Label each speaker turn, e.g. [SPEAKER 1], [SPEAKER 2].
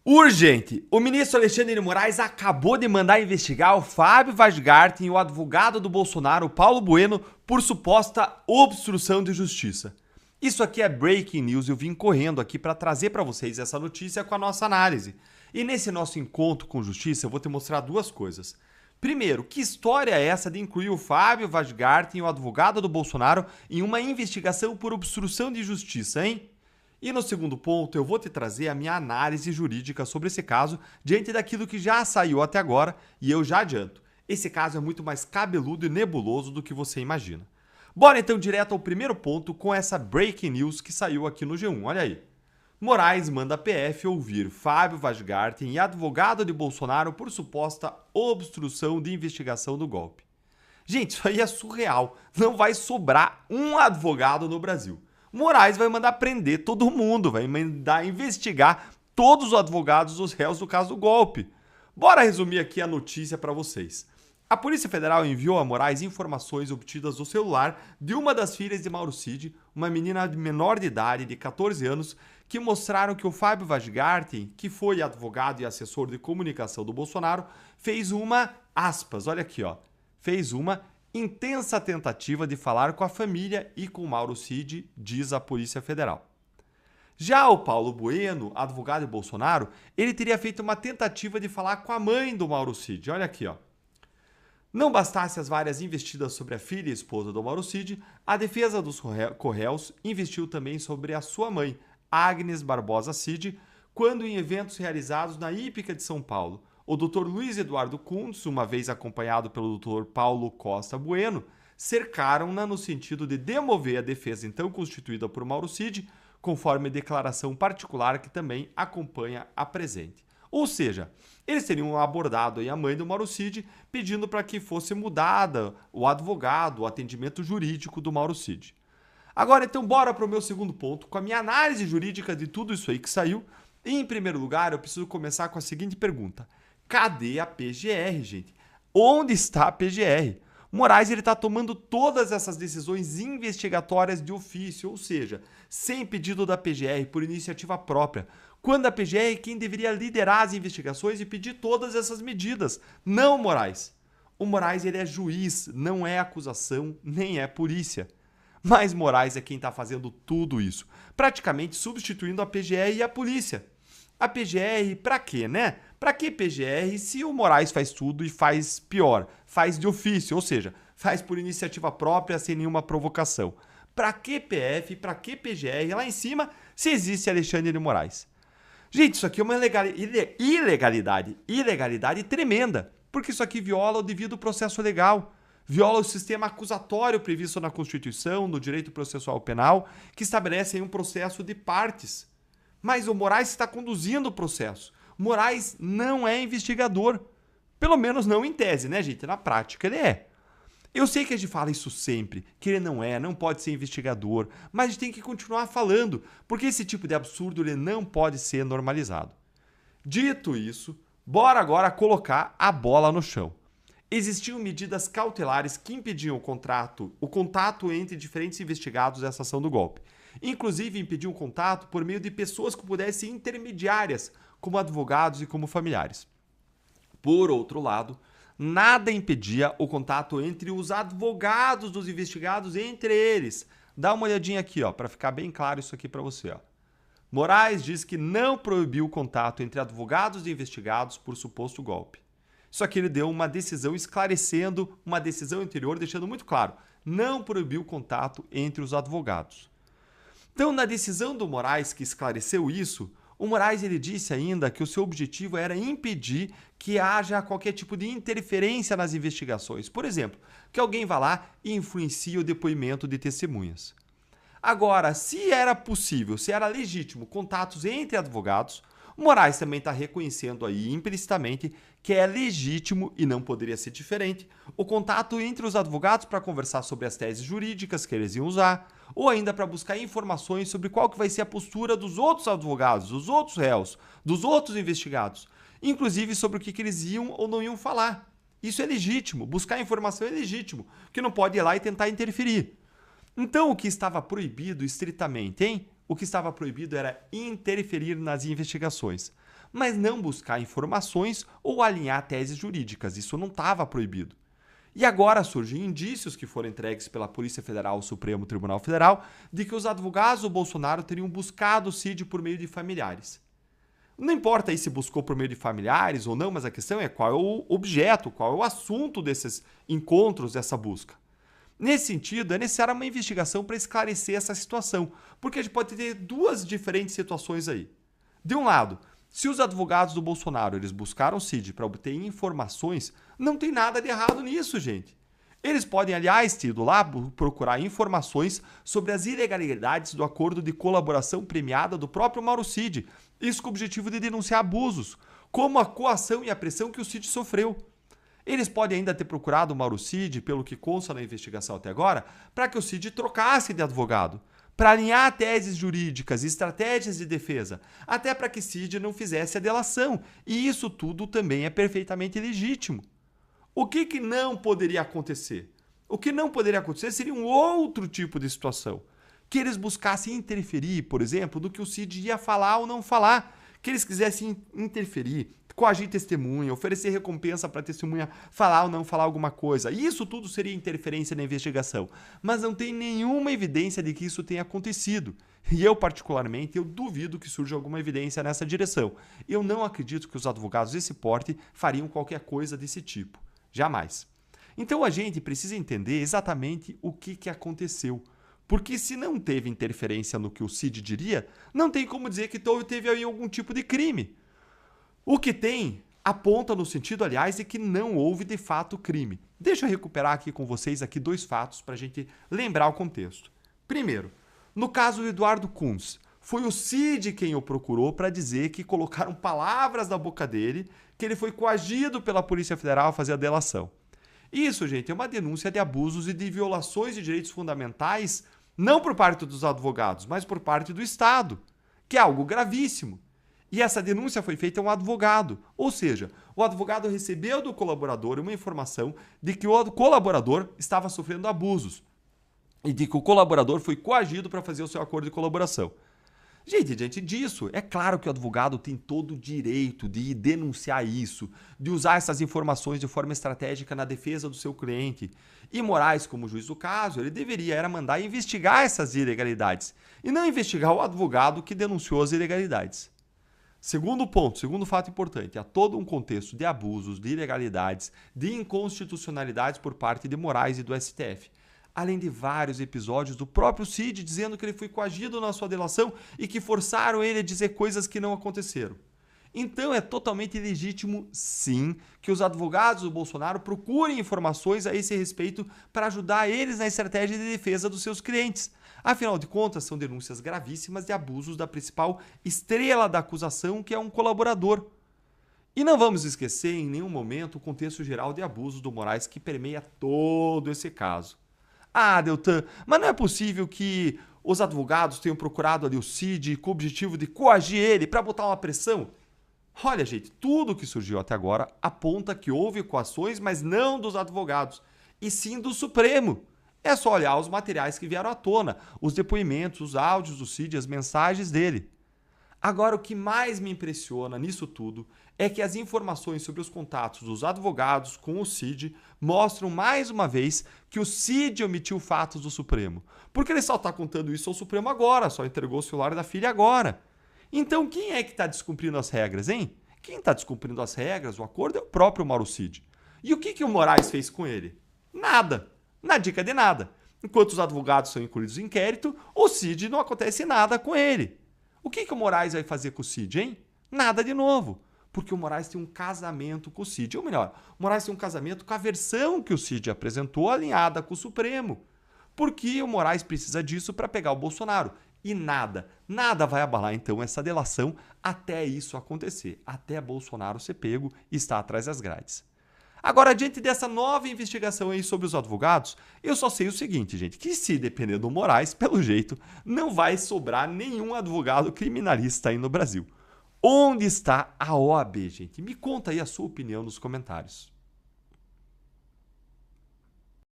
[SPEAKER 1] Urgente! O ministro Alexandre de Moraes acabou de mandar investigar o Fábio Vaz Garten e o advogado do Bolsonaro, Paulo Bueno, por suposta obstrução de justiça. Isso aqui é breaking news e eu vim correndo aqui para trazer para vocês essa notícia com a nossa análise. E nesse nosso encontro com justiça eu vou te mostrar duas coisas. Primeiro, que história é essa de incluir o Fábio Vaz Garten e o advogado do Bolsonaro em uma investigação por obstrução de justiça, hein? E no segundo ponto, eu vou te trazer a minha análise jurídica sobre esse caso diante daquilo que já saiu até agora e eu já adianto. Esse caso é muito mais cabeludo e nebuloso do que você imagina. Bora então direto ao primeiro ponto com essa breaking news que saiu aqui no G1, olha aí. Moraes manda a PF ouvir Fábio Vaz Garten e advogado de Bolsonaro por suposta obstrução de investigação do golpe. Gente, isso aí é surreal. Não vai sobrar um advogado no Brasil. Moraes vai mandar prender todo mundo, vai mandar investigar todos os advogados dos réus do caso do golpe. Bora resumir aqui a notícia para vocês. A Polícia Federal enviou a Moraes informações obtidas do celular de uma das filhas de Mauro Cid, uma menina de menor de idade, de 14 anos, que mostraram que o Fábio Vaz Garten, que foi advogado e assessor de comunicação do Bolsonaro, fez uma, aspas, olha aqui, ó, fez uma intensa tentativa de falar com a família e com Mauro Cid, diz a Polícia Federal. Já o Paulo Bueno, advogado de Bolsonaro, ele teria feito uma tentativa de falar com a mãe do Mauro Cid. Olha aqui, ó. Não bastasse as várias investidas sobre a filha e esposa do Mauro Cid, a defesa dos corréus investiu também sobre a sua mãe, Agnes Barbosa Cid, quando em eventos realizados na Hípica de São Paulo, o Dr. Luiz Eduardo Kuntz, uma vez acompanhado pelo Dr. Paulo Costa Bueno, cercaram-na no sentido de demover a defesa então constituída por Mauro Cid, conforme declaração particular que também acompanha a presente. Ou seja, eles teriam abordado aí a mãe do Mauro Cid pedindo para que fosse mudada o advogado, o atendimento jurídico do Mauro Cid. Agora então bora para o meu segundo ponto, com a minha análise jurídica de tudo isso aí que saiu. E, em primeiro lugar, eu preciso começar com a seguinte pergunta. Cadê a PGR, gente? Onde está a PGR? Moraes está tomando todas essas decisões investigatórias de ofício, ou seja, sem pedido da PGR, por iniciativa própria, quando a PGR é quem deveria liderar as investigações e pedir todas essas medidas, não Moraes. O Moraes ele é juiz, não é acusação, nem é polícia. Mas Moraes é quem está fazendo tudo isso, praticamente substituindo a PGR e a polícia. A PGR, pra quê, né? Pra que PGR se o Moraes faz tudo e faz pior? Faz de ofício, ou seja, faz por iniciativa própria sem nenhuma provocação. Pra que PF, pra que PGR lá em cima se existe Alexandre de Moraes? Gente, isso aqui é uma ilegalidade tremenda, porque isso aqui viola o devido processo legal, viola o sistema acusatório previsto na Constituição, no direito processual penal, que estabelece aí um processo de partes. Mas o Moraes está conduzindo o processo. Moraes não é investigador. Pelo menos não em tese, né, gente? Na prática ele é. Eu sei que a gente fala isso sempre, que ele não pode ser investigador, mas a gente tem que continuar falando, porque esse tipo de absurdo ele não pode ser normalizado. Dito isso, bora agora colocar a bola no chão. Existiam medidas cautelares que impediam o contato entre diferentes investigados dessa ação do golpe. Inclusive impediu o contato por meio de pessoas que pudessem ser intermediárias, como advogados e como familiares. Por outro lado, nada impedia o contato entre os advogados dos investigados entre eles. Dá uma olhadinha aqui, para ficar bem claro isso aqui para você. Moraes diz que não proibiu o contato entre advogados e investigados por suposto golpe. Só que ele deu uma decisão esclarecendo uma decisão anterior, deixando muito claro, não proibiu o contato entre os advogados. Então, na decisão do Moraes que esclareceu isso, o Moraes ele disse ainda que o seu objetivo era impedir que haja qualquer tipo de interferência nas investigações. Por exemplo, que alguém vá lá e influencie o depoimento de testemunhas. Agora, se era possível, se era legítimo contatos entre advogados, o Moraes também está reconhecendo aí implicitamente que é legítimo e não poderia ser diferente o contato entre os advogados para conversar sobre as teses jurídicas que eles iam usar, ou ainda para buscar informações sobre qual que vai ser a postura dos outros advogados, dos outros réus, dos outros investigados, inclusive sobre o que eles iam ou não iam falar. Isso é legítimo, buscar informação é legítimo, que não pode ir lá e tentar interferir. Então, o que estava proibido estritamente, hein? O que estava proibido era interferir nas investigações. mas não buscar informações ou alinhar teses jurídicas. Isso não estava proibido. E agora surgem indícios que foram entregues pela Polícia Federal ao Supremo Tribunal Federal de que os advogados do Bolsonaro teriam buscado o Cid por meio de familiares. Não importa aí se buscou por meio de familiares ou não, mas a questão é qual é o objeto, qual é o assunto desses encontros, dessa busca. Nesse sentido, é necessária uma investigação para esclarecer essa situação, porque a gente pode ter duas diferentes situações aí. De um lado, se os advogados do Bolsonaro eles buscaram o Cid para obter informações, não tem nada de errado nisso, gente. Eles podem, aliás, ter ido lá procurar informações sobre as ilegalidades do acordo de colaboração premiada do próprio Mauro Cid, isso com o objetivo de denunciar abusos, como a coação e a pressão que o Cid sofreu. Eles podem ainda ter procurado o Mauro Cid, pelo que consta na investigação até agora, para que o Cid trocasse de advogado, para alinhar teses jurídicas e estratégias de defesa, até para que Cid não fizesse a delação. E isso tudo também é perfeitamente legítimo. O que não poderia acontecer? O que não poderia acontecer seria um outro tipo de situação. Que eles buscassem interferir, por exemplo, do que o Cid ia falar ou não falar. Que eles quisessem interferir, coagir testemunha, oferecer recompensa para a testemunha falar ou não falar alguma coisa. Isso tudo seria interferência na investigação. Mas não tem nenhuma evidência de que isso tenha acontecido. E eu, particularmente, eu duvido que surja alguma evidência nessa direção. Eu não acredito que os advogados desse porte fariam qualquer coisa desse tipo. Jamais. Então a gente precisa entender exatamente o que aconteceu. Porque se não teve interferência no que o Cid diria, não tem como dizer que teve aí algum tipo de crime. O que tem aponta no sentido, aliás, de que não houve de fato crime. Deixa eu recuperar aqui com vocês aqui dois fatos para a gente lembrar o contexto. Primeiro, no caso do Eduardo Kuntz, foi o Cid quem o procurou para dizer que colocaram palavras na boca dele, que ele foi coagido pela Polícia Federal a fazer a delação. Isso, gente, é uma denúncia de abusos e de violações de direitos fundamentais, não por parte dos advogados, mas por parte do Estado, que é algo gravíssimo. E essa denúncia foi feita a um advogado, ou seja, o advogado recebeu do colaborador uma informação de que o colaborador estava sofrendo abusos e de que o colaborador foi coagido para fazer o seu acordo de colaboração. Gente, diante disso, é claro que o advogado tem todo o direito de denunciar isso, de usar essas informações de forma estratégica na defesa do seu cliente. E Moraes, como juiz do caso, ele deveria mandar investigar essas ilegalidades e não investigar o advogado que denunciou as ilegalidades. Segundo ponto, segundo fato importante, há todo um contexto de abusos, de ilegalidades, de inconstitucionalidades por parte de Moraes e do STF. Além de vários episódios do próprio Cid dizendo que ele foi coagido na sua delação e que forçaram ele a dizer coisas que não aconteceram. Então é totalmente legítimo, sim, que os advogados do Bolsonaro procurem informações a esse respeito para ajudar eles na estratégia de defesa dos seus clientes. Afinal de contas, são denúncias gravíssimas de abusos da principal estrela da acusação, que é um colaborador. E não vamos esquecer em nenhum momento o contexto geral de abusos do Moraes que permeia todo esse caso. Ah, Deltan, mas não é possível que os advogados tenham procurado ali o Cid com o objetivo de coagir ele para botar uma pressão? Olha, gente, tudo que surgiu até agora aponta que houve coações, mas não dos advogados, e sim do Supremo. É só olhar os materiais que vieram à tona, os depoimentos, os áudios do Cid, as mensagens dele. Agora, o que mais me impressiona nisso tudo é que as informações sobre os contatos dos advogados com o Cid mostram mais uma vez que o Cid omitiu fatos do Supremo. Porque ele só está contando isso ao Supremo agora, só entregou o celular da filha agora. Então, quem é que está descumprindo as regras, hein? Quem está descumprindo as regras, o acordo, é o próprio Mauro Cid. E o que o Moraes fez com ele? Nada. Na dica de nada. Enquanto os advogados são incluídos em inquérito, o Cid não acontece nada com ele. O que o Moraes vai fazer com o Cid, hein? Nada de novo. Porque o Moraes tem um casamento com o Cid. Ou melhor, o Moraes tem um casamento com a versão que o Cid apresentou alinhada com o Supremo. Porque o Moraes precisa disso para pegar o Bolsonaro. E nada vai abalar então essa delação até isso acontecer. Até Bolsonaro ser pego e estar atrás das grades. Agora, diante dessa nova investigação aí sobre os advogados, eu só sei o seguinte, gente, que se depender do Moraes, pelo jeito, não vai sobrar nenhum advogado criminalista aí no Brasil. Onde está a OAB, gente? Me conta aí a sua opinião nos comentários.